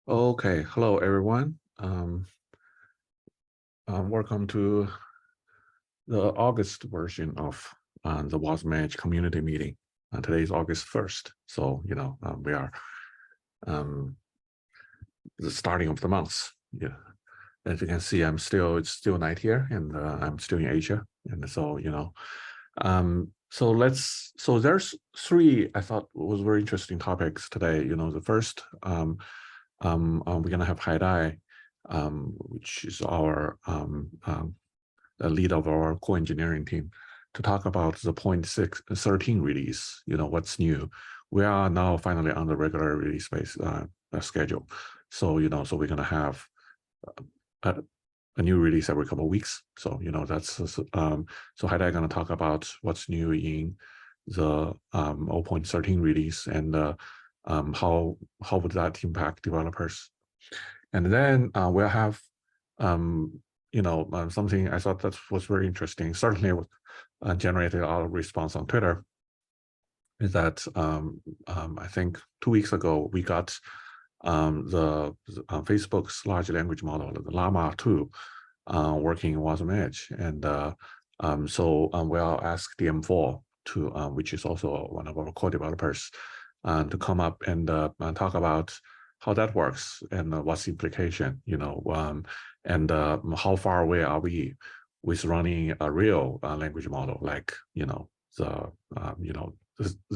Okay, hello everyone. Welcome to the August version of the WasmEdge community meeting. Today is August 1st, so we are the starting of the month. Yeah, as you can see, it's still night here, and I'm still in Asia, and so so there's three I thought was very interesting topics today. The first we're gonna have Hydai, which is our the lead of our core engineering team, to talk about the 0.13 release. What's new. We are now finally on the regular release base schedule. So so we're gonna have a new release every couple of weeks. So that's so Hydai gonna talk about what's new in the 0.13 release and how would that impact developers. And then we'll have something I thought that was very interesting. Certainly generated a lot of response on Twitter. Is that I think 2 weeks ago we got Facebook's large language model, the Llama 2, working in WasmEdge, and so we'll ask DM4 to, which is also one of our core developers, to come up and talk about how that works and what's the implication, and how far away are we with running a real language model, like the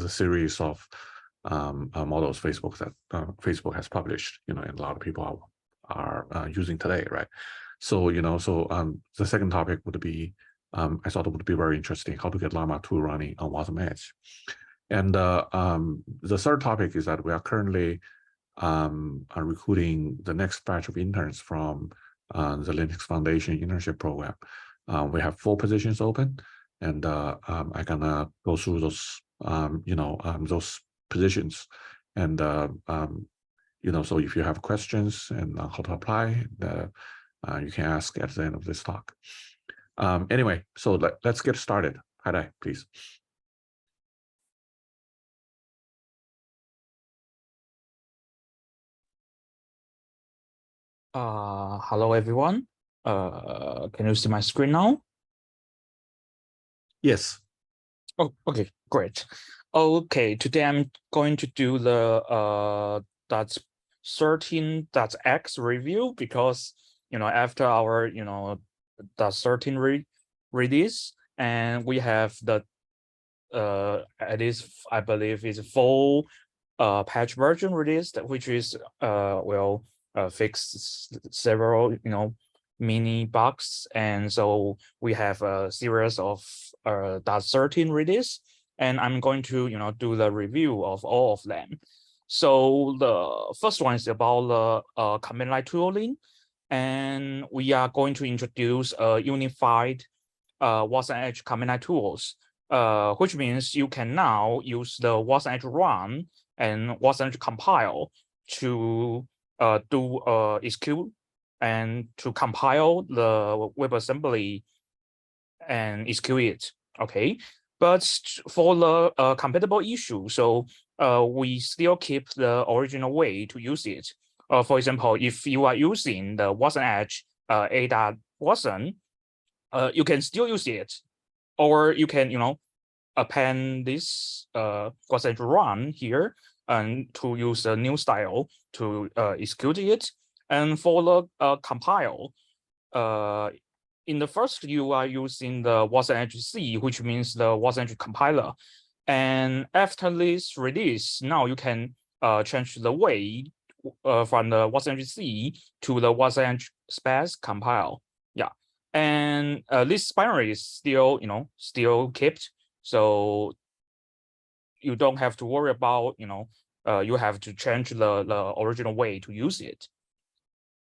series of models Facebook has published, and a lot of people are using today, right? So the second topic would be, I thought it would be very interesting, how to get Llama 2 running on WasmEdge. And the third topic is that we are currently recruiting the next batch of interns from the Linux Foundation internship program. We have 4 positions open, and I'm gonna go through those those positions, and so if you have questions and how to apply, you can ask at the end of this talk. Anyway, so let's get started. Hydai, please. Hello everyone. Can you see my screen now? Yes. Oh, okay, great. Okay, today I'm going to do the .13.x review, because after our .13 release, and we have the at least I believe is full patch version released, which is will fix several mini bugs, and so we have a series of .13 release, and I'm going to do the review of all of them. So the first one is about the command line tooling, and we are going to introduce a unified WasmEdge command line tools, which means you can now use the WasmEdge run and WasmEdge compile to do execute and to compile the WebAssembly and execute it. Okay, but for the compatible issue, so we still keep the original way to use it. For example, if you are using the WasmEdge A.Wasm, you can still use it, or you can append this WasmEdge run here and to use a new style to execute it. And for the compile, in the first you are using the WasmEdge C, which means the WasmEdge compiler. And after this release, now you can change the way from the WasmEdge C to the WasmEdge spec compile. Yeah, and this binary is still still kept, so you don't have to worry about you have to change the original way to use it.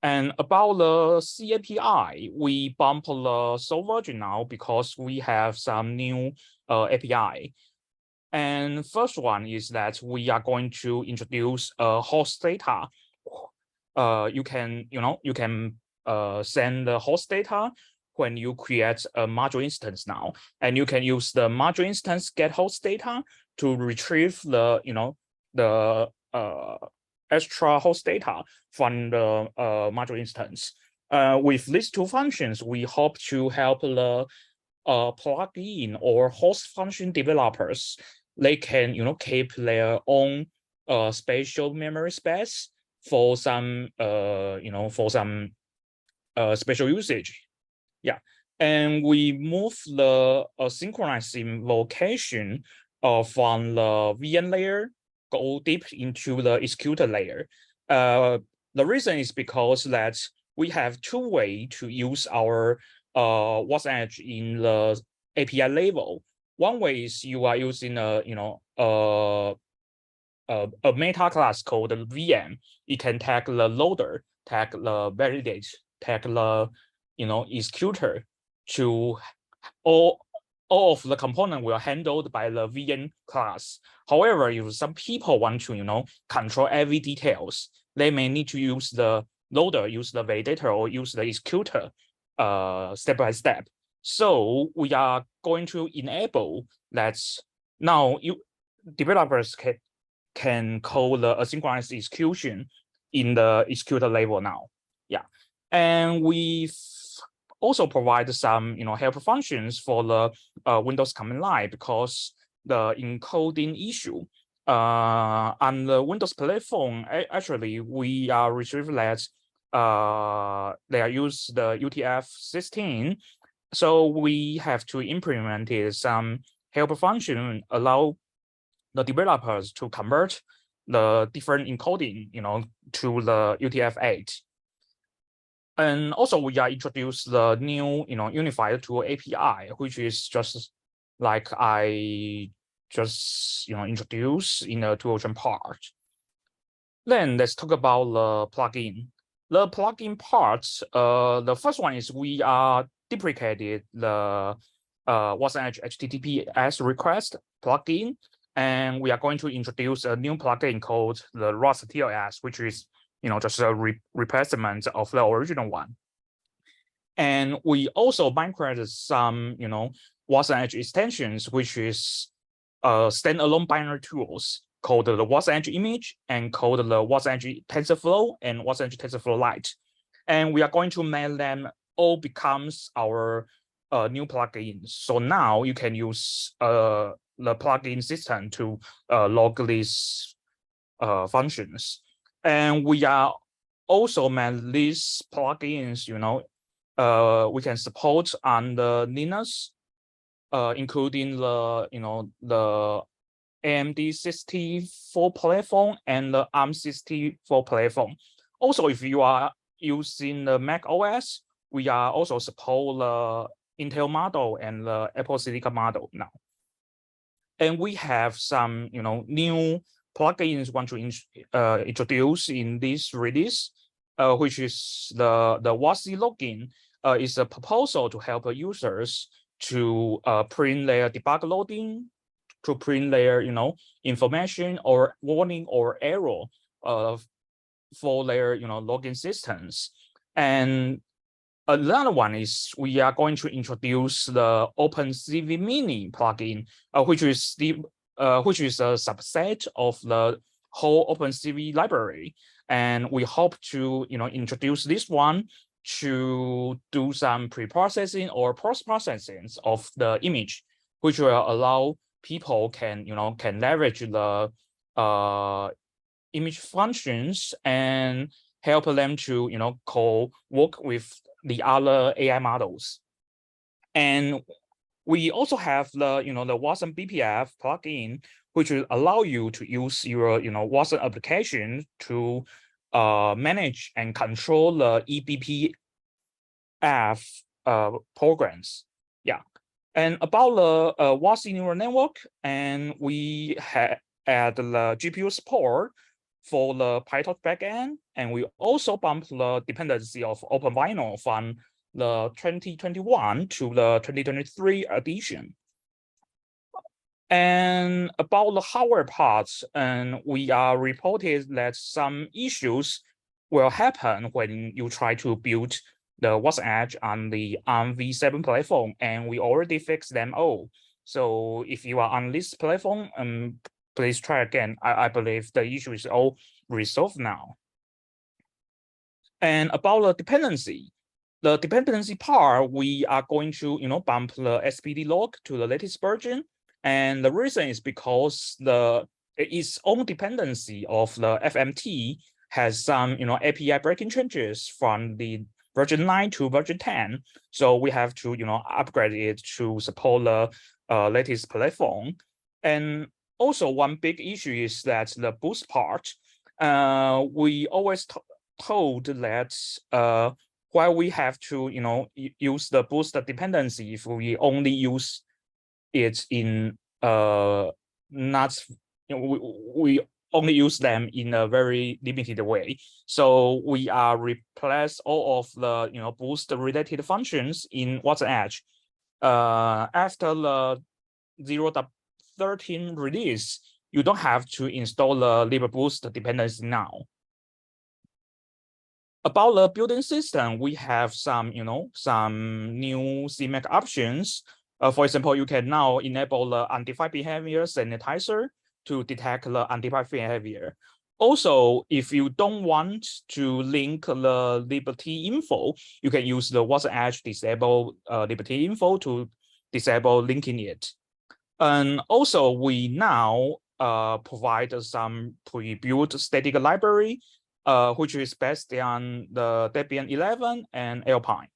And about the C API, we bump the soul version now because we have some new API. And first one is that we are going to introduce host data. You can send the host data when you create a module instance now, and you can use the module instance get host data to retrieve the extra host data from the module instance. With these two functions, we hope to help the plugin or host function developers. They can keep their own spatial memory space for some for some special usage. Yeah, and we move the synchronous invocation from the VM layer, go deep into the executor layer. The reason is because that we have two ways to use our WasmEdge in the API level. One way is you are using a meta class called VM. It can tag the loader, tag the validate, tag the executor to all of the component will handled by the VM class. However, if some people want to control every details, they may need to use the loader, use the validator, or use the executor step by step. So we are going to enable that now developers can call the asynchronous execution in the executor level now. Yeah, and we also provide some help functions for the Windows command line, because the encoding issue on the Windows platform, actually we are retrieving that they are use the UTF-16. So we have to implement some help function allow the developers to convert the different encoding, to the UTF-8. And also we are introduced the new, unified tool API, which is just like I just, introduced in the toolchain part. Then let's talk about the plugin. The plugin parts, the first one is we are deprecated the WasmEdge HTTPS request plugin, and we are going to introduce a new plugin called the Rust TLS, which is just a replacement of the original one. And we also migrated some WasmEdge extensions, which is standalone binary tools called the WasmEdge image and called the WasmEdge TensorFlow and WasmEdge TensorFlow Lite. And we are going to make them all becomes our new plugins. So now you can use the plugin system to log these functions. And we are also made these plugins, we can support on the Linux, including the the AMD 64 platform and the ARM 64 platform. Also, if you are using the Mac OS, we are also support the Intel model and the Apple Silicon model now. And we have some new plugins want to introduce in this release, which is the WasI login. Is a proposal to help users to print their debug loading, to print their information or warning or error for their login systems. And another one is we are going to introduce the OpenCV Mini plugin, which is a subset of the whole OpenCV library. And we hope to introduce this one to do some pre-processing or post-processing of the image, which will allow people can leverage the image functions and help them to work with the other AI models. And we also have the the Wasm BPF plugin, which will allow you to use your Wasm application to manage and control the eBPF programs. Yeah, and about the WasM neural network, and we add the GPU support for the PyTorch backend, and we also bumped the dependency of OpenVinyl from the 2021 to the 2023 edition. And about the hardware parts, and we are reported that some issues will happen when you try to build the WasmEdge on the ARM v7 platform, and we already fixed them all. So if you are on this platform, please try again. I believe the issue is all resolved now. And about the dependency part, we are going to bump the SPD log to the latest version. And the reason is because its own dependency of the FMT has some API breaking changes from the version 9 to version 10. So we have to upgrade it to support the latest platform. And also one big issue is that the boost part, we always told that while we have to use the boost dependency if we only use it in not we only use them in a very limited way. So we are replace all of the boost related functions in WasmEdge. After the 0.13 release, you don't have to install the libboost dependency now. About the building system, we have some new CMake options. For example, you can now enable the undefined behavior sanitizer to detect the undefined behavior. Also, if you don't want to link the liberty info, you can use the WasmEdge disable liberty info to disable linking it. And also, we now provide some pre-built static library, which is based on the Debian 11 and Alpine.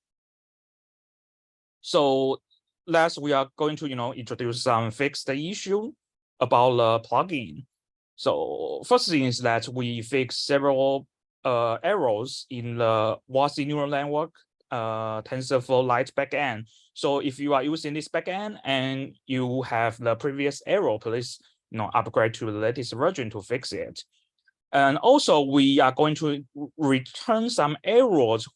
So last, we are going to introduce some fixed issue about the plugin. So first thing is that we fix several errors in the WASI neural network TensorFlow Lite backend. So if you are using this backend and you have the previous error, please upgrade to the latest version to fix it. And also, we are going to return some errors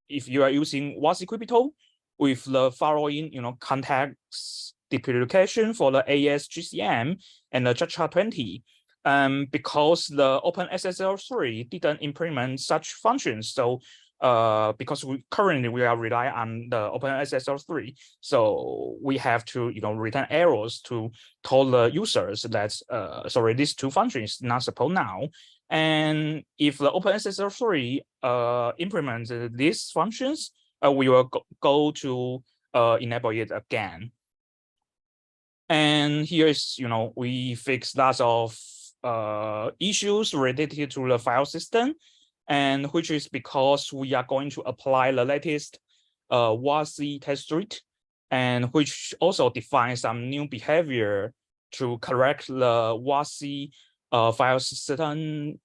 if you are using WASI Crypto with the following context deprecation for the ASGCM and the CHA-20. Because the OpenSSL3 didn't implement such functions, so because currently we are relying on the OpenSSL3, so we have to return errors to tell the users that sorry, these two functions not supported now. And if the OpenSSL3 implements these functions, we will go to enable it again. And here is we fix lots of issues related to the file system, and which is because we are going to apply the latest WASI test suite, and which also defines some new behavior to correct the WASI file system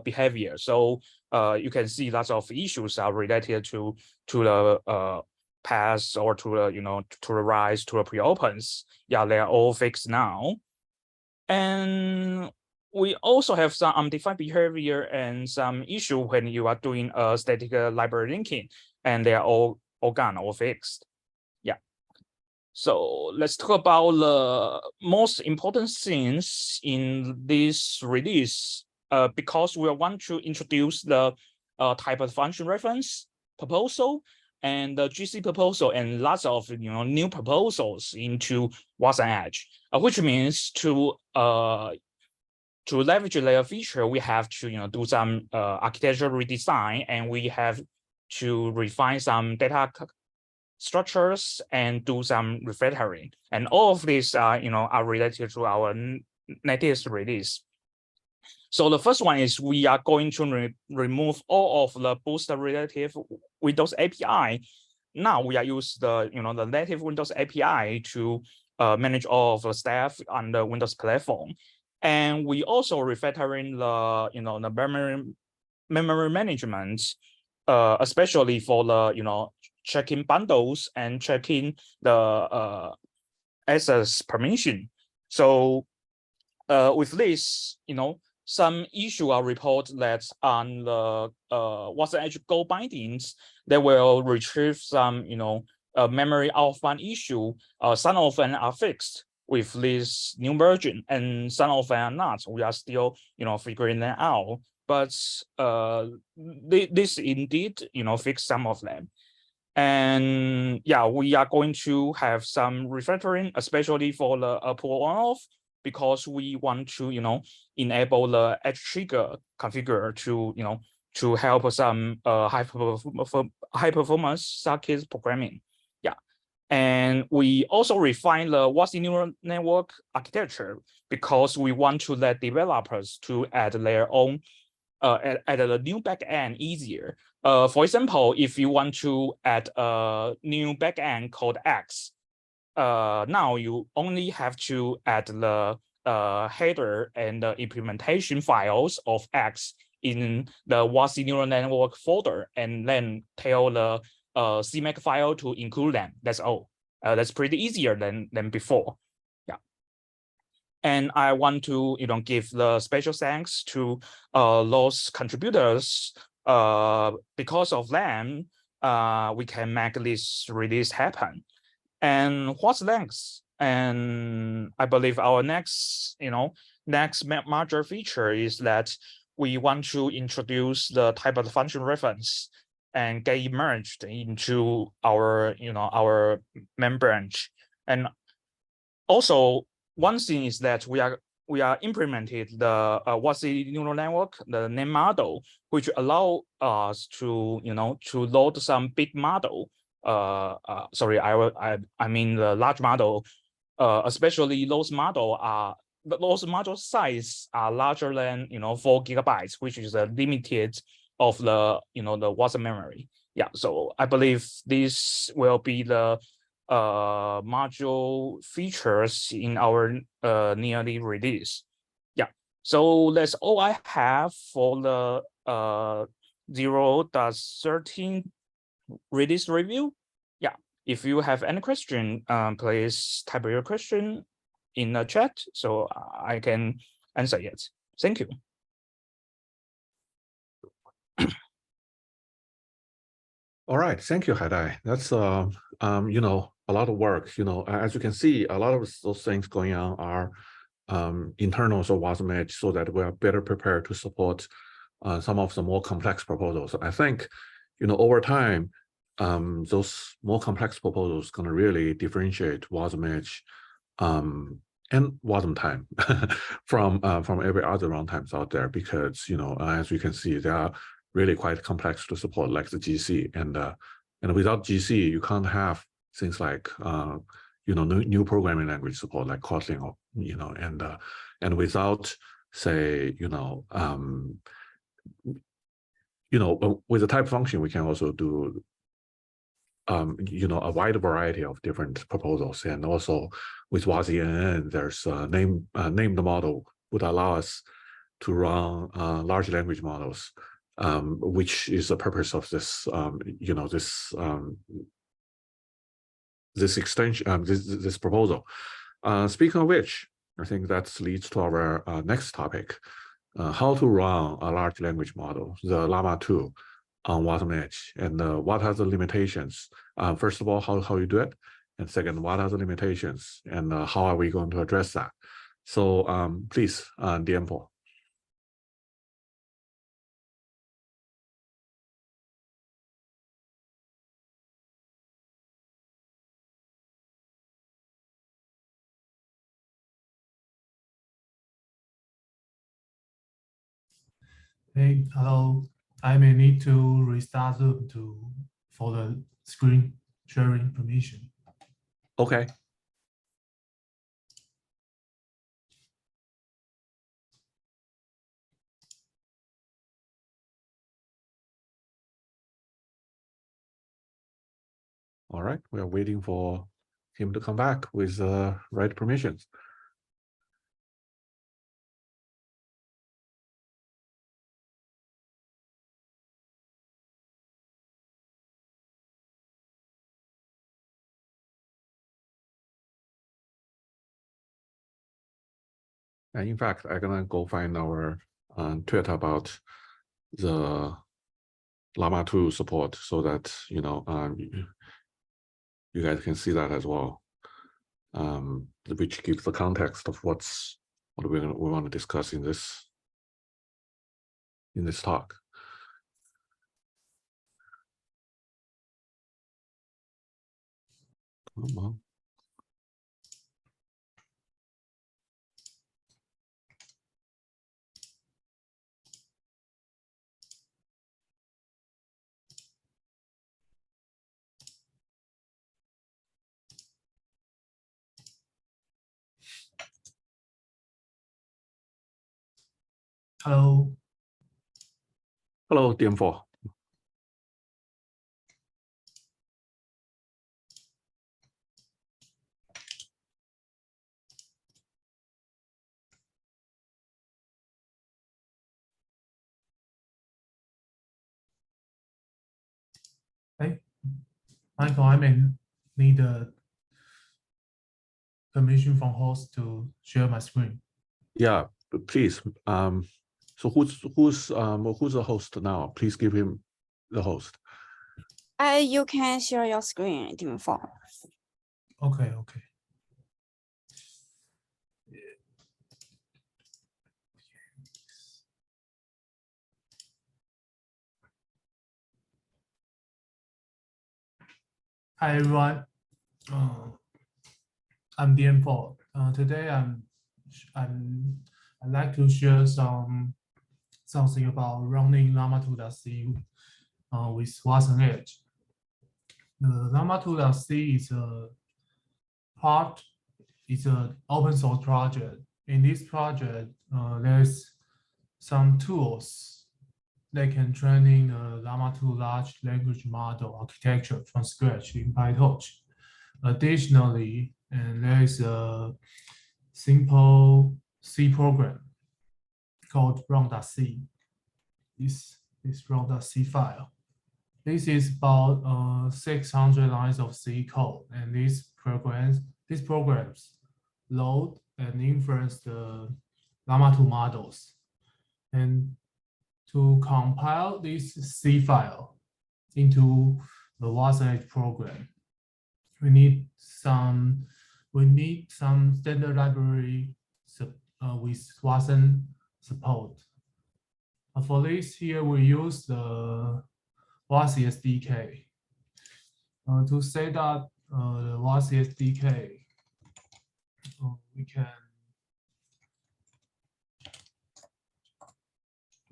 behavior. So you can see lots of issues are related to the pass or to the to the rise to the pre-opens. Yeah, they are all fixed now. And we also have some undefined behavior and some issue when you are doing a static library linking, and they are all gone, all fixed. Yeah. So let's talk about the most important things in this release. Because we want to introduce the type of function reference proposal and the GC proposal and lots of new proposals into WasmEdge, which means to leverage their feature, we have to do some architecture redesign, and we have to refine some data structures and do some refactoring. And all of these are related to our latest release. So the first one is we are going to remove all of the boost relative Windows API. Now we are use the the native Windows API to manage all of the staff on the Windows platform, and we also refactoring the the memory management, especially for the checking bundles and checking the access permission. So with this, some issue are reported that on the WasmEdge Go bindings, they will retrieve some memory outbound issue. Some of them are fixed with this new version, and some of them are not. We are still figuring them out. But this indeed fix some of them. And yeah, we are going to have some refactoring, especially for the pull on off because we want to, enable the edge trigger configure to, to help some high performance circuit programming. Yeah. And we also refine the WASI neural network architecture because we want to let developers to add their own add the new backend easier. For example, if you want to add a new backend called X, now you only have to add the header and the implementation files of X in the WASI neural network folder, and then tell the CMake file to include them. That's all. That's pretty easier than before. Yeah. And I want to give the special thanks to those contributors. Because of them, we can make this release happen. And what's next? And I believe our next major feature is that we want to introduce the type of function reference and get merged into our our main branch. And also, one thing is that we are implemented the WASI neural network, the name model, which allow us to to load some big model. Sorry, I mean the large model, especially those model size are larger than 4 gigabytes, which is the limited of the the WASM memory. Yeah, so I believe this will be the module features in our nearly release. Yeah, so that's all I have for the 0.13 release review. Yeah, if you have any question, please type your question in the chat so I can answer it. Thank you. All right, thank you, Hydai. That's a lot of work. As you can see, a lot of those things going on are internals of WasmEdge, so that we are better prepared to support some of the more complex proposals. I think, over time, those more complex proposals going to really differentiate WasmEdge and WasmTime from every other runtimes out there, because as we can see, they are really quite complex to support, like the GC, and without GC, you can't have things like new programming language support like Kotlin, or and without, say, with the type function, we can also do a wide variety of different proposals. And also with WasINN, there's named model would allow us to run large language models, which is the purpose of this this extension, this proposal. Speaking of which, I think that leads to our next topic: how to run a large language model, the Llama 2, on WasmEdge, and what are the limitations? First of all, how you do it, and second, what are the limitations, and how are we going to address that? So please, Diempo. Hey, hello. I may need to restart Zoom for the screen sharing permission. Okay. All right, we are waiting for him to come back with the right permissions. And in fact, I'm gonna go find our tweet about the Llama 2 support, so that you guys can see that as well, which gives the context of what we want to discuss in this talk. Come on. Hello. Hello, DM4. Hey, Michael, I may need a permission from host to share my screen. Yeah, please. So who's the host now? Please give him the host. You can share your screen, Dimfo. Okay. Hi everyone. I'm DM4. Today I'd like to share something about running Llama2.c with WasmEdge. The Llama2.c is an open source project. In this project, there's some tools that can training the Llama2 large language model architecture from scratch in PyTorch. Additionally, and there is a simple C program called run.c. This run.c file. This is about 600 lines of C code, and these programs load and inference the Llama2 models. And to compile this C file into the WasmEdge program, we need some standard library with Wasm support. For this here, we use the WasM SDK. To set up the WasM SDK,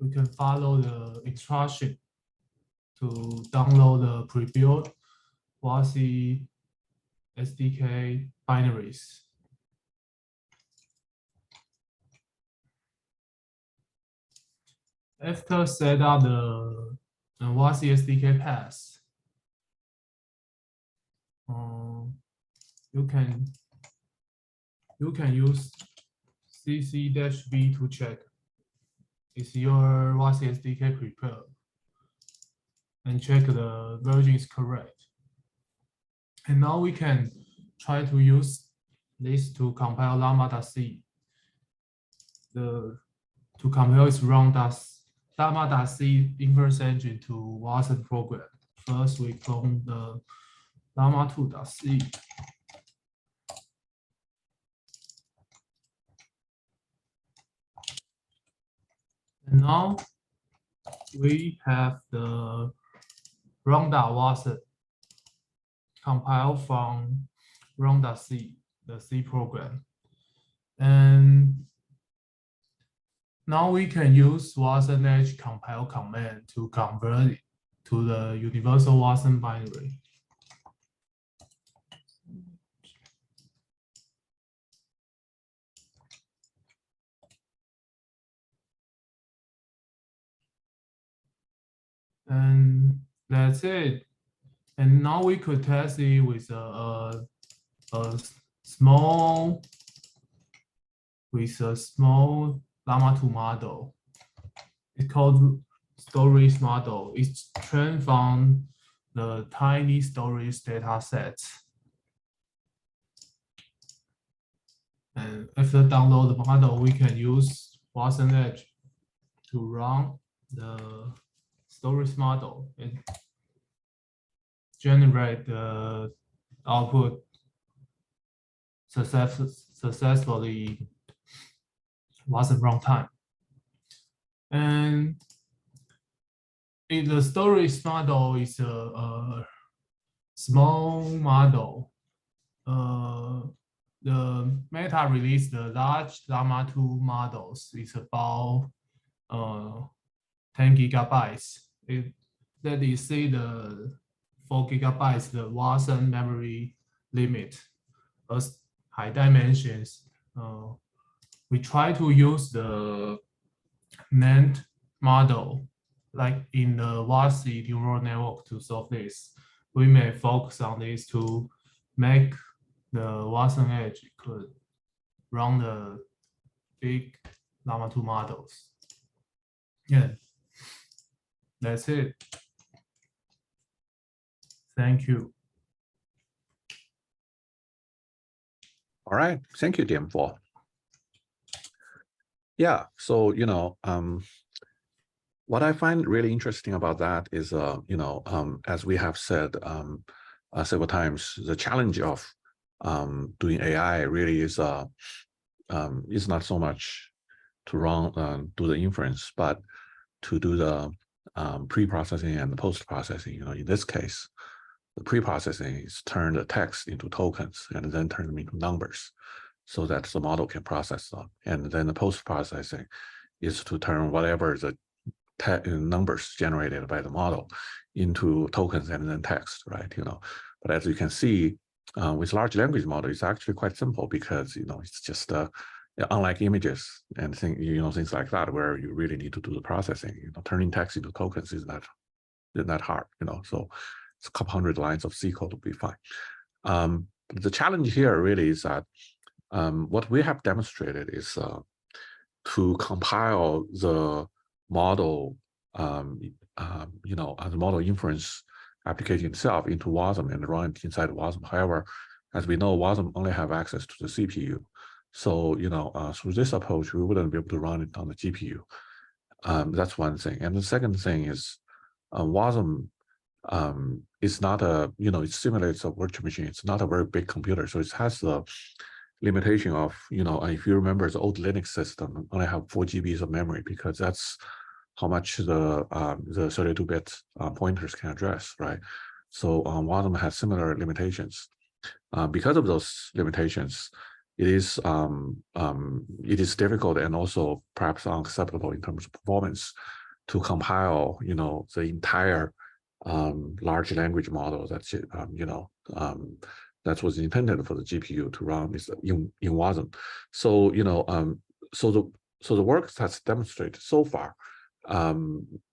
we can follow the instruction to download the pre-built WasM SDK binaries. After set up the WasM SDK path, you can use cc-v to check is your WasM SDK prepared and check the version is correct. And now we can try to use this to compile llama.c. To compile its llama.c inference engine to Wasm program. First, we clone the llama2.c. And now we have the run.wasm compiled from run.c, the C program. And now we can use WasmEdge compile command to convert it to the universal Wasm binary. And that's it. And now we could test it with a small Llama2 model. It's called storage model. It's trained from the tiny storage data sets. And after download the model, we can use WasmEdge to run the storage model and generate the output successfully Wasm runtime. And the storage model is a small model. The Meta released the large Llama2 models. It's about 10 gigabytes. Let me see the 4 gigabytes, the Wasm memory limit. As Hydai mentions, we try to use the named model, like in the WasmEdge neural network to solve this. We may focus on this to make the WasmEdge could run the big Llama 2 models. Yeah, that's it. Thank you. All right, thank you, DM4. Yeah, so what I find really interesting about that is, as we have said several times, the challenge of doing AI really is not so much to do the inference, but to do the pre-processing and the post-processing. In this case, the pre-processing is turn the text into tokens and then turn them into numbers, so that the model can process them. And then the post-processing is to turn whatever the numbers generated by the model into tokens and then text, right? But as you can see, with large language model, it's actually quite simple because it's just unlike images and things like that, where you really need to do the processing. Turning text into tokens is not hard. So it's a couple hundred lines of C code will be fine. The challenge here really is that what we have demonstrated is to compile the model, the model inference application itself into WASM and run it inside WASM. However, as we know, WASM only have access to the CPU. So, through this approach, we wouldn't be able to run it on the GPU. That's one thing. And the second thing is WASM is not it simulates a virtual machine. It's not a very big computer. So it has the limitation of, if you remember, the old Linux system only have 4 GBs of memory, because that's how much the 32-bit pointers can address, right? So WASM has similar limitations. Because of those limitations, it is difficult and also perhaps unacceptable in terms of performance to compile, the entire large language model that's that was intended for the GPU to run is in WASM. So so the work that's demonstrated so far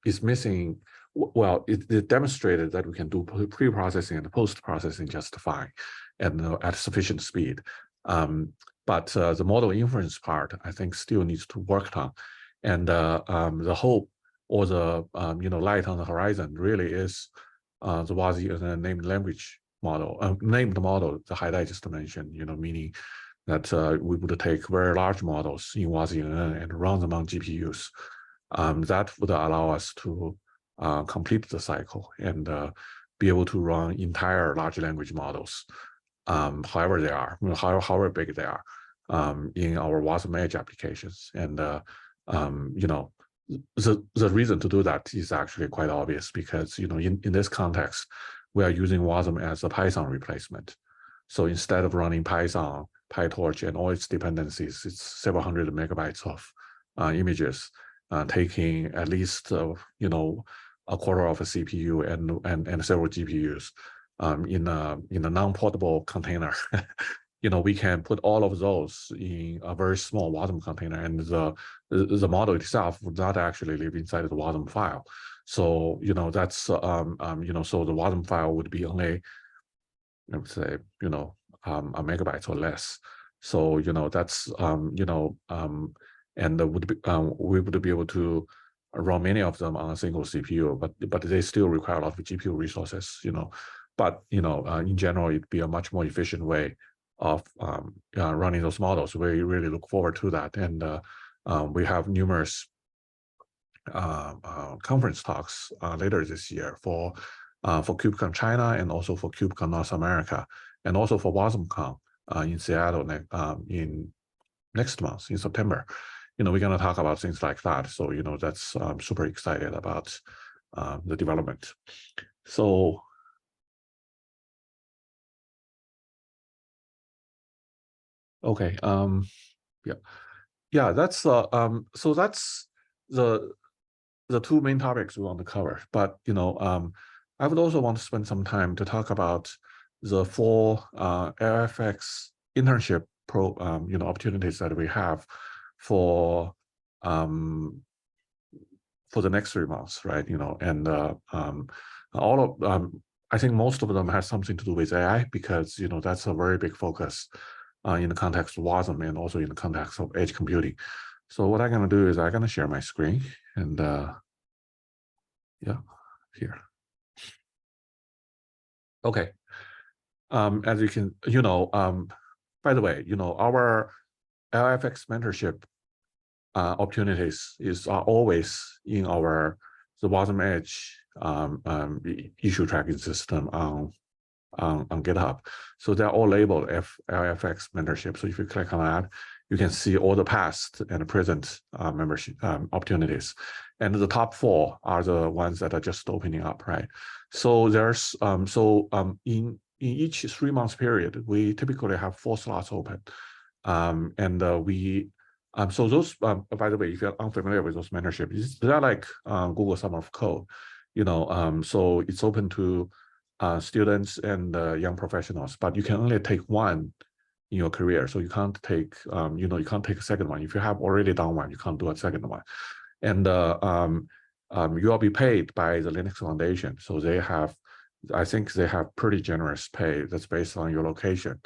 is missing. Well, it demonstrated that we can do pre-processing and post-processing just fine, and at sufficient speed. But the model inference part, I think, still needs to work on. And the hope or the light on the horizon really is the WasmEdge named language model, named model, the Hydai just mentioned. Meaning that we would take very large models in WasmEdge and run them on GPUs. That would allow us to complete the cycle and be able to run entire large language models, however they are, however big they are, in our WasmEdge applications. And the reason to do that is actually quite obvious, because in this context, we are using WASM as a Python replacement. So instead of running Python, PyTorch, and all its dependencies, it's several hundred megabytes of images, taking at least a quarter of a CPU and several GPUs in a non-portable container. We can put all of those in a very small WASM container, and the model itself would not actually live inside of the WASM file. So that's so the WASM file would be only, I would say, a megabyte or less. So that's and we would be able to run many of them on a single CPU, but they still require a lot of GPU resources. But in general, it'd be a much more efficient way of running those models. We really look forward to that, and we have numerous conference talks later this year for KubeCon China, and also for KubeCon North America, and also for WasmCon in Seattle in next month in September. We're going to talk about things like that. So that's super excited about the development. So okay, yeah, that's so that's the two main topics we want to cover. But I would also want to spend some time to talk about the 4 LFX internship opportunities that we have for for the next 3 months, right? You know, and all of I think most of them has something to do with AI because you know that's a very big focus in the context of WASM and also in the context of edge computing. So what I'm going to do is I'm going to share my screen and yeah, here. Okay. As you can, you know, by the way, you know, our LFX mentorship opportunities are always in the WasmEdge issue tracking system on GitHub. So they're all labeled LFX mentorship. So if you click on that, you can see all the past and present membership opportunities. And the top 4 are the ones that are just opening up, right? So there's in each 3 month period, we typically have 4 slots open. So those, by the way, if you're unfamiliar with those mentorships, they're like Google Summer of Code, you know, so it's open to students and young professionals, but you can only take one in your career. So you can't take, you know, you can't take a second one. If you have already done one, you can't do a second one. And you will be paid by the Linux Foundation. So they have, I think they have pretty generous pay that's based on your location.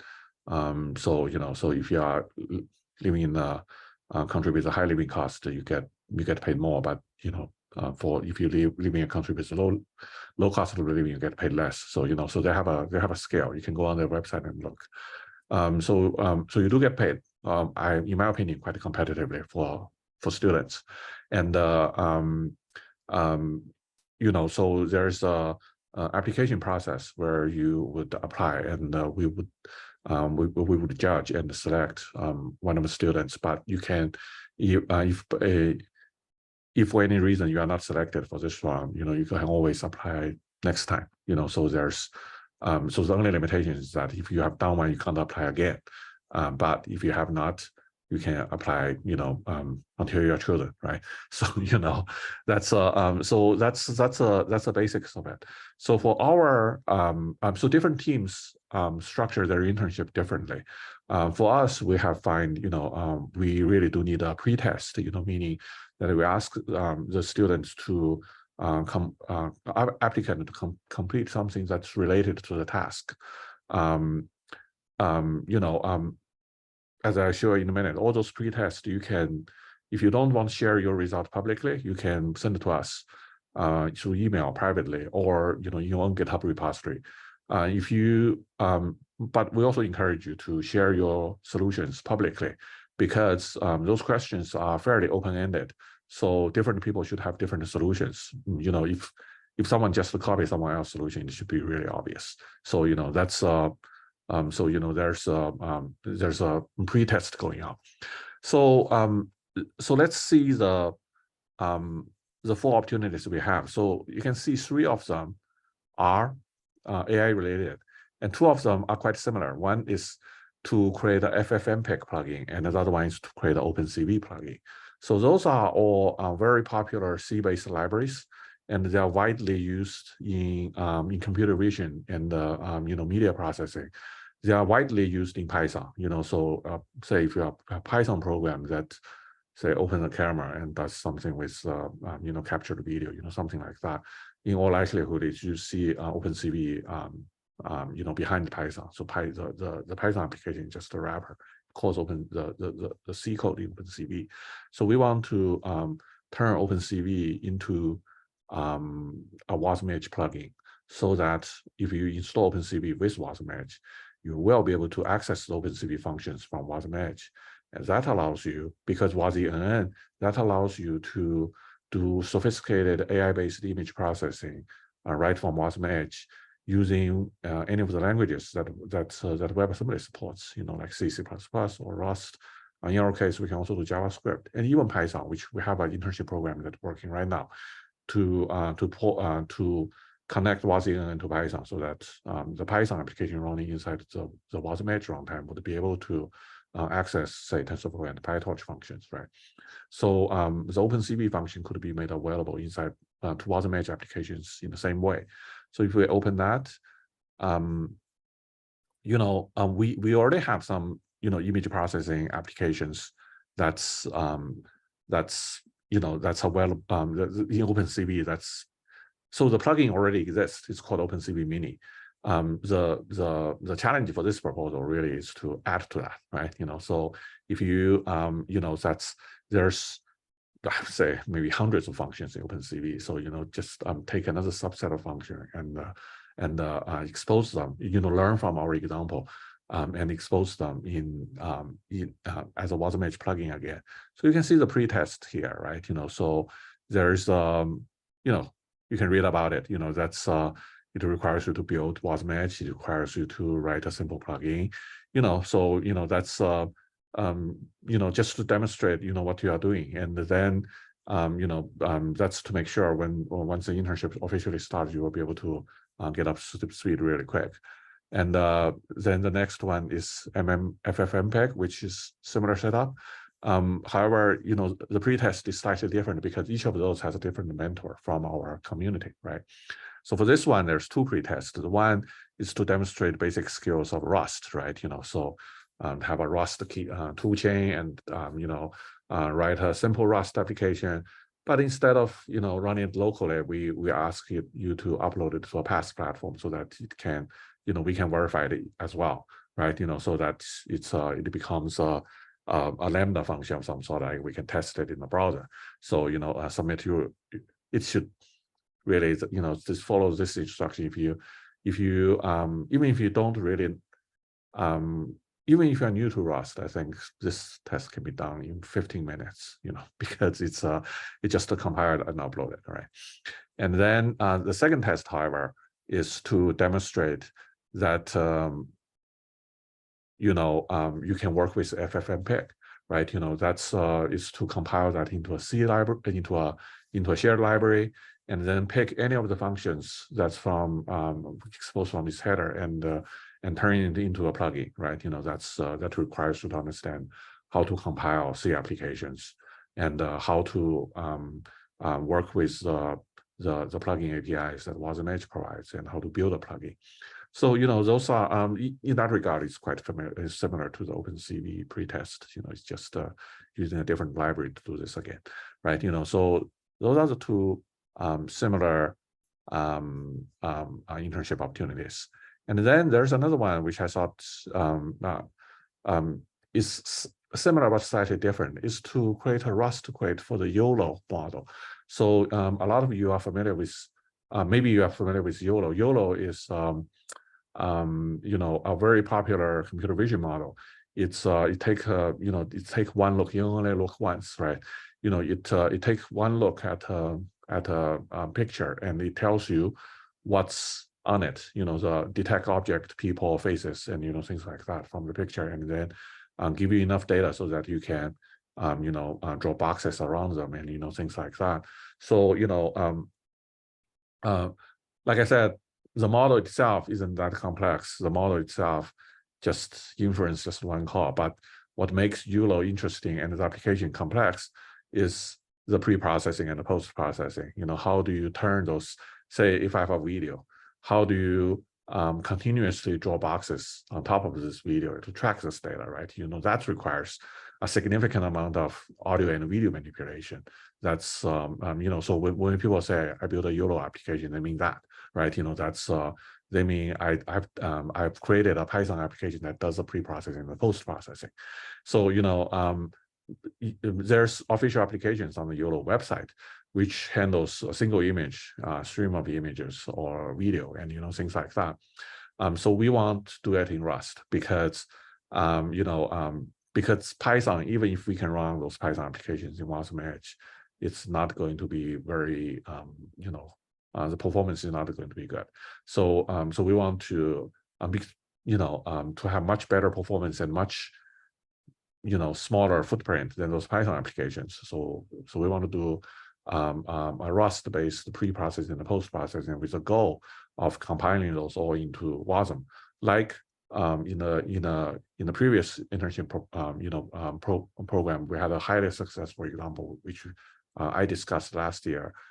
So, you know, so if you are living in a country with a high living cost, you get paid more, but, you know, for if you live in a country with low cost of living, you get paid less. So you know, so they have a scale. You can go on their website and look. So you do get paid. In my opinion, quite competitively for students, and you know, so there's a application process where you would apply, and we would judge and select one of the students. But you can, if for any reason you are not selected for this round, you know, you can always apply next time, you know, so there's, so the only limitation is that if you have done one, you can't apply again. But if you have not, you can apply, you know, until you're chosen, right? So, you know, that's so that's the basics of it. So for our, so different teams structure their internship differently. For us, we have find, you know, we really do need a pretest, you know, meaning that we ask the students to applicant to complete something that's related to the task. You know, as I show you in a minute, all those pre-tests you can, if you don't want to share your result publicly, you can send it to us through email privately, or you know, your own GitHub repository. If you, but we also encourage you to share your solutions publicly, because those questions are fairly open-ended. So different people should have different solutions. You know, if someone just copies someone else's solution, it should be really obvious. So you know, that's so you know, there's a pre-test going on. So so let's see the 4 opportunities we have. So you can see 3 of them are AI related, and 2 of them are quite similar. One is to create a FFmpeg plugin, and the other one is to create an OpenCV plugin. So those are all very popular C-based libraries, and they are widely used in computer vision and you know, media processing. They are widely used in Python. You know, so say if you have a Python program that say opens a camera and does something with you know, capture the video, you know, something like that, in all likelihood, is you see OpenCV you know, behind Python. So the Python application is just a wrapper, calls the C code in OpenCV. So we want to turn OpenCV into a WasmEdge plugin, so that if you install OpenCV with WasmEdge, you will be able to access the OpenCV functions from WasmEdge. And that allows you, because WasINN, that allows you to do sophisticated AI-based image processing right from WasmEdge, using any of the languages that WebAssembly supports, you know, like C, C++, or Rust. In our case, we can also do JavaScript and even Python, which we have an internship program that's working right now to connect WasINN to Python, so that the Python application running inside the WasmEdge runtime would be able to access, say, TensorFlow and PyTorch functions, right? So the OpenCV function could be made available inside to WasmEdge applications in the same way. So if we open that, you know, we already have some, you know, image processing applications that's that's a well in OpenCV. That's so the plugin already exists. It's called OpenCV Mini. The challenge for this proposal really is to add to that, right? So if you there's I would say maybe hundreds of functions in OpenCV. So just take another subset of function and expose them. Learn from our example and expose them in as a WasmEdge plugin again. So you can see the pretest here, right? So there's you can read about it. That's it requires you to build WasmEdge. It requires you to write a simple plugin. So that's just to demonstrate what you are doing, and then that's to make sure once the internship officially starts, you will be able to get up to speed really quick. And then the next one is FFmpeg, which is similar setup. However, the pretest is slightly different because each of those has a different mentor from our community, right? So for this one, there's two pretests. The one is to demonstrate basic skills of Rust, right? So have a Rust toolchain and write a simple Rust application. But instead of running it locally, we ask you to upload it to a PaaS platform so that it can we can verify it as well, right? So that it becomes a Lambda function of some sort. Like we can test it in the browser. So submit it should really just follow this instruction. If you even if you don't really even if you're new to Rust, I think this test can be done in 15 minutes, because it's just compiled and uploaded, right? And then the second test, however, is to demonstrate that you can work with FFmpeg, right? That's is to compile that into a C library, into a shared library, and then pick any of the functions that's from exposed from this header and turn it into a plugin, right? That requires you to understand how to compile C applications and how to work with the plugin APIs that WasmEdge provides and how to build a plugin. So those are in that regard, it's quite familiar. It's similar to the OpenCV pretest. It's just using a different library to do this again, right? So those are the two similar internship opportunities. And then there's another one which I thought is similar but slightly different, is to create a Rust crate for the YOLO model. So a lot of you are familiar with, maybe you are familiar with YOLO. YOLO is a very popular computer vision model. It take one look. You only look once, right? It takes one look at a picture and it tells you what's on it. The detect object, people, faces, and things like that from the picture, and then give you enough data so that you can draw boxes around them and things like that. So like I said, the model itself isn't that complex. The model itself just inference just one call. But what makes YOLO interesting and the application complex is the pre-processing and the post-processing. How do you turn those, say, if I have a video, how do you continuously draw boxes on top of this video to track this data, right? That requires a significant amount of audio and video manipulation. That's, so when people say, I built a YOLO application, they mean that, right? That's, they mean I've created a Python application that does the pre-processing and the post-processing. So, there's official applications on the YOLO website which handles a single image, stream of images or video, and things like that. So we want to do it in Rust because because Python, even if we can run those Python applications in WasmEdge, it's not going to be very the performance is not going to be good. So so we want to to have much better performance and much smaller footprint than those Python applications. So we want to do a Rust-based pre-processing and post-processing with the goal of compiling those all into WASM. Like in the previous internship program, we had a highly successful example which I discussed last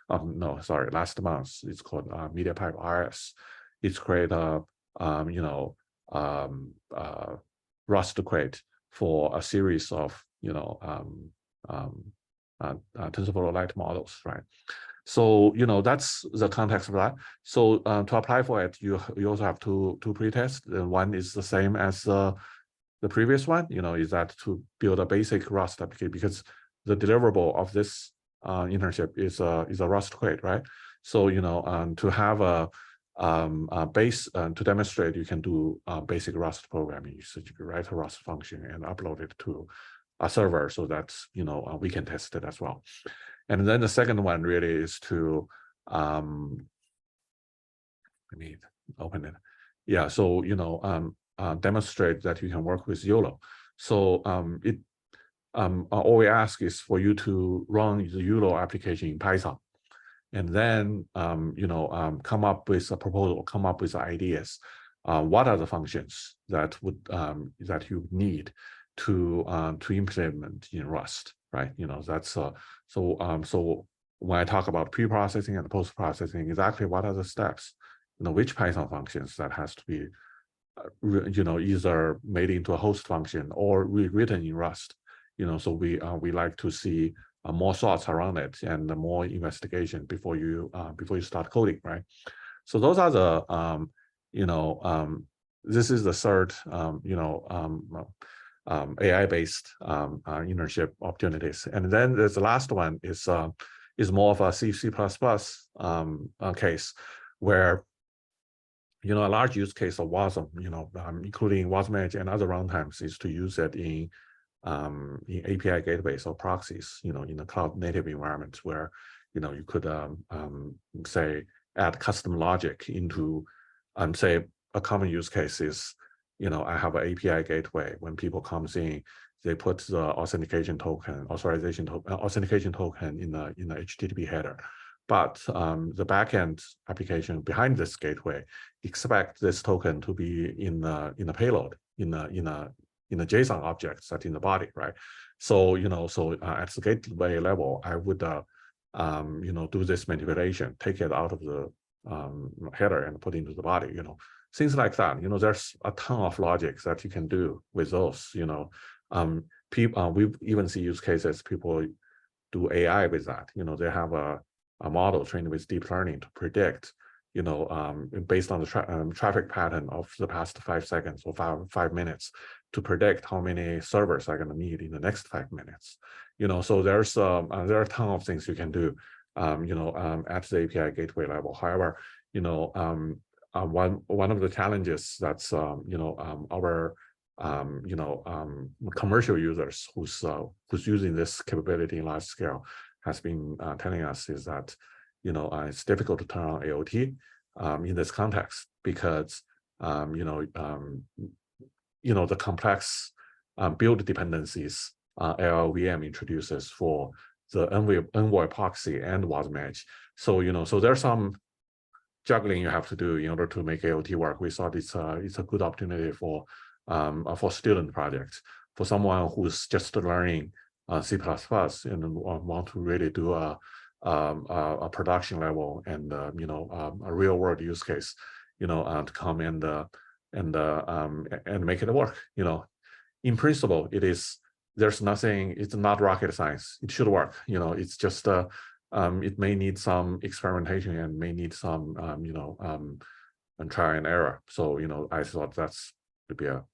month. It's called medipihe RS. It's create a Rust crate for a series of TensorFlow-like models, right? So that's the context of that. So to apply for it, you also have two pretests. One is the same as the previous one. Is that to build a basic Rust application, because the deliverable of this internship is a Rust crate, right? So to have a base to demonstrate you can do basic Rust programming. So you can write a Rust function and upload it to a server, so that we can test it as well. And then the second one really is to let me open it. Yeah, so demonstrate that you can work with YOLO. So all we ask is for you to run the YOLO application in Python, and then come up with a proposal, come up with ideas. What are the functions that you need to implement in Rust, right? That's so when I talk about pre-processing and post-processing, exactly what are the steps? Which Python functions that has to be either made into a host function or rewritten in Rust. So we like to see more thoughts around it and more investigation before you start coding, right? So those are the this is the third AI-based internship opportunities, and then there's the last one is more of a C++ case, where a large use case of WASM, including WasmEdge and other runtimes, is to use it in API gateways or proxies, in a cloud-native environment where you could say add custom logic into, say a common use case is, I have an API gateway. When people comes in, they put the authentication token in the HTTP header. But the backend application behind this gateway expect this token to be in the payload, in a JSON object set in the body, right? So at the gateway level, I would do this manipulation, take it out of the header and put into the body, things like that. There's a ton of logic that you can do with those. We even see use cases people do AI with that. They have a model trained with deep learning to predict, based on the traffic pattern of the past 5 seconds or 5 minutes, to predict how many servers are going to need in the next 5 minutes. So there are a ton of things you can do, at the API gateway level. However, one of the challenges that's our commercial users who's using this capability in large scale has been telling us is that it's difficult to turn on AOT in this context, because the complex build dependencies LLVM introduces for the Envoy proxy and WasmEdge. So there's some juggling you have to do in order to make AOT work. We thought it's a good opportunity for student projects, for someone who's just learning C++ and want to really do a production level and a real world use case, to come and make it work. In principle, there's nothing. It's not rocket science. It should work. It's just it may need some experimentation and may need some and try and error. So I thought that's would be a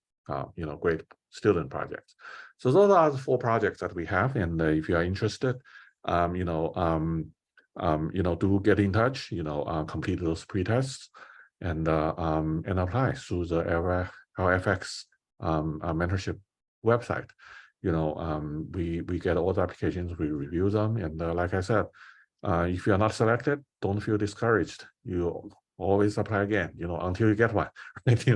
great student project. So those are the 4 projects that we have, and if you are interested, do get in touch. Complete those pretests and apply through the LFX mentorship website. We get all the applications, we review them, and like I said, if you are not selected, don't feel discouraged. You always apply again, until you get one, right?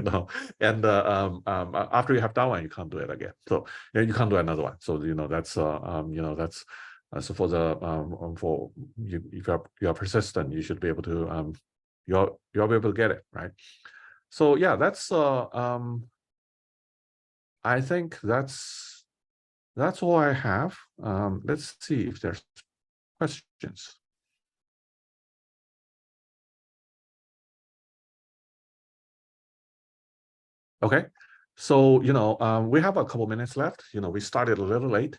And after you have done one, you can't do it again. So you can't do another one. So that's so for the for you, if you are persistent, you should be able to you'll be able to get it, right? So yeah, that's I think that's all I have. Let's see if there's questions. Okay, so we have a couple minutes left. We started a little late,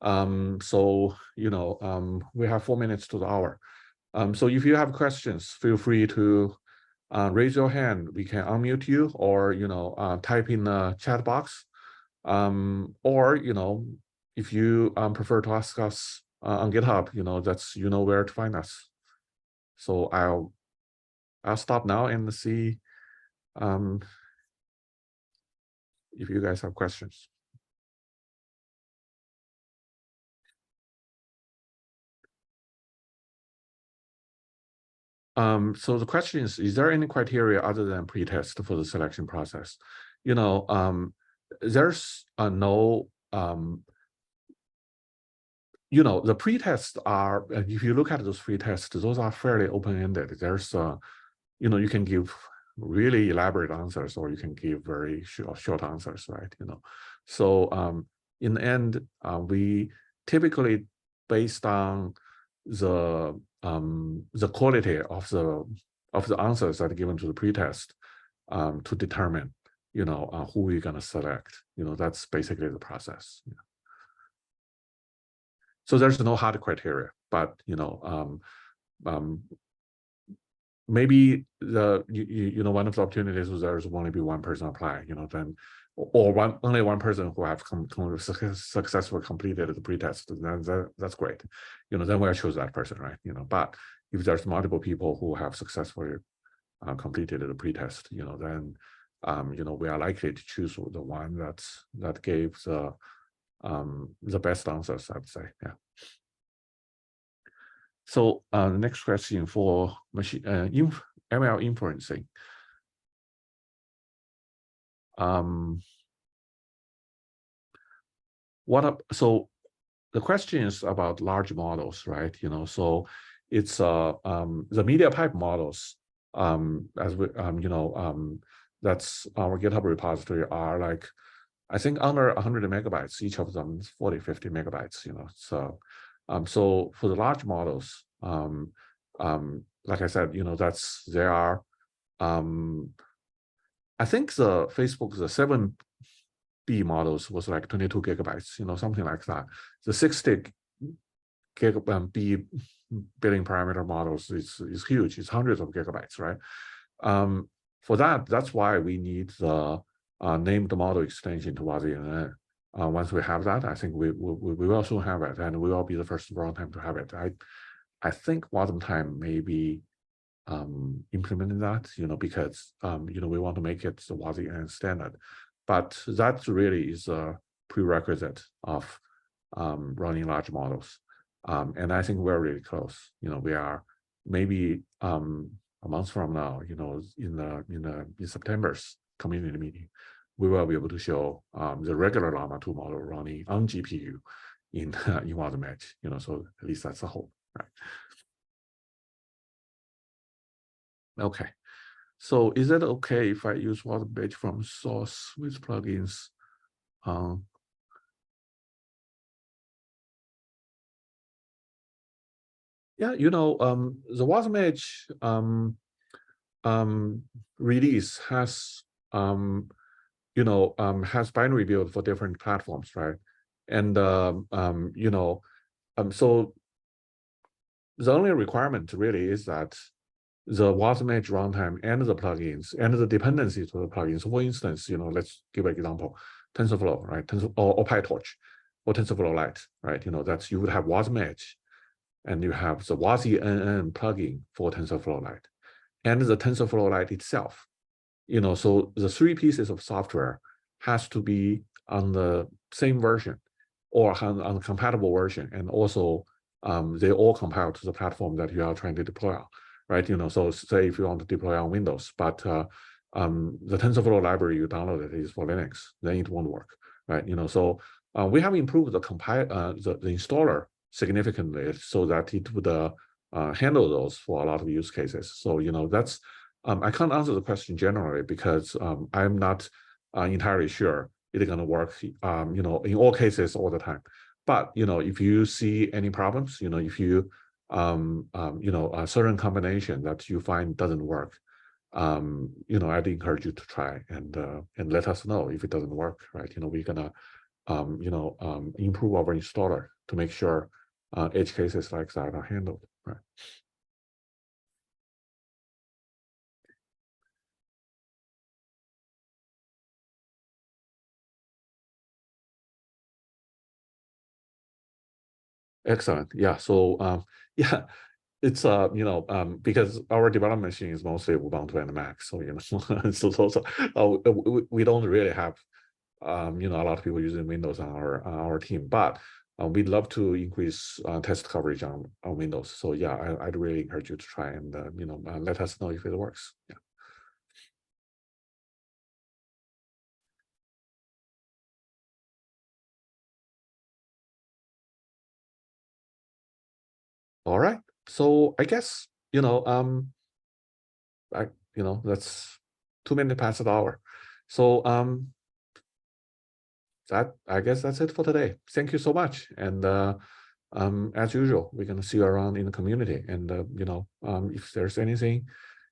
So, we have 4 minutes to the hour. So if you have questions, feel free to raise your hand. We can unmute you, or, type in the chat box. Or, if you prefer to ask us on GitHub, that's, where to find us. So I'll stop now and see if you guys have questions. So the question is there any criteria other than pretest for the selection process? There's no, the pretests are, if you look at those pretests, those are fairly open-ended. There's, you can give really elaborate answers, or you can give very short answers, right? So in the end, we typically, based on the quality of the answers that are given to the pretest, to determine, who we're going to select. That's basically the process. So there's no hard criteria, but maybe one of the opportunities is there's only be one person apply, then, or only one person who have successfully completed the pretest. Then that's great. Then we'll choose that person, right? But if there's multiple people who have successfully completed the pretest, then we are likely to choose the one that gave the best answers, I would say. Yeah. So the next question for machine ML inferencing. So the question is about large models, right? So it's the medipihe models, as we that's our GitHub repository, are like, I think, under 100 megabytes. Each of them is 40, 50 megabytes. So so for the large models, like I said, there are, I think the the 7B models was like 22 gigabytes, something like that. The 60 B billion parameter models is huge. It's hundreds of gigabytes, right? For that's why we need the named model extension to WasmEdge. Once we have that, I think we will soon have it, and we will be the first runtime to have it. I think WasmTime may be implementing that, because we want to make it the WasmEdge standard. But that really is a prerequisite of running large models, and I think we're really close. We are maybe a month from now, in September's community meeting, we will be able to show the regular Llama 2 model running on GPU in WasmEdge. So at least that's the hope, right? Okay, so is it okay if I use WasmEdge from source with plugins? Yeah, the WasmEdge release has has binary build for different platforms, right? And so the only requirement really is that the WasmEdge runtime and the plugins and the dependencies to the plugins. For instance, let's give an example: TensorFlow, right? Or PyTorch, or TensorFlow Lite, right? That's, you would have WasmEdge, and you have the WasmNN plugin for TensorFlow Lite, and the TensorFlow Lite itself. So the three pieces of software has to be on the same version, or on the compatible version, and also they all compile to the platform that you are trying to deploy on, right? So say if you want to deploy on Windows, but the TensorFlow library you downloaded is for Linux, then it won't work, right? So we have improved the installer significantly so that it would handle those for a lot of use cases. So that's I can't answer the question generally, because I'm not entirely sure it's going to work in all cases all the time. But if you see any problems, if you a certain combination that you find doesn't work, I'd encourage you to try and let us know if it doesn't work, right? We're gonna improve our installer to make sure edge cases like that are handled, right? Excellent. Yeah. So yeah, it's because our development machine is mostly Ubuntu and Mac, so we don't really have a lot of people using Windows on our team, but we'd love to increase test coverage on Windows. So yeah, I'd really encourage you to try and let us know if it works. Yeah. All right. So I guess that's 2 minutes past the hour. So I guess that's it for today. Thank you so much. And as usual, we're gonna see you around in the community. And if there's anything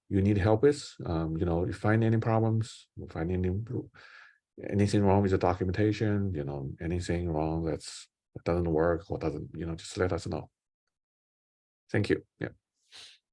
you need help with, if you find any problems, find anything wrong with the documentation, anything wrong that doesn't work or doesn't, just let us know. Thank you. Yeah.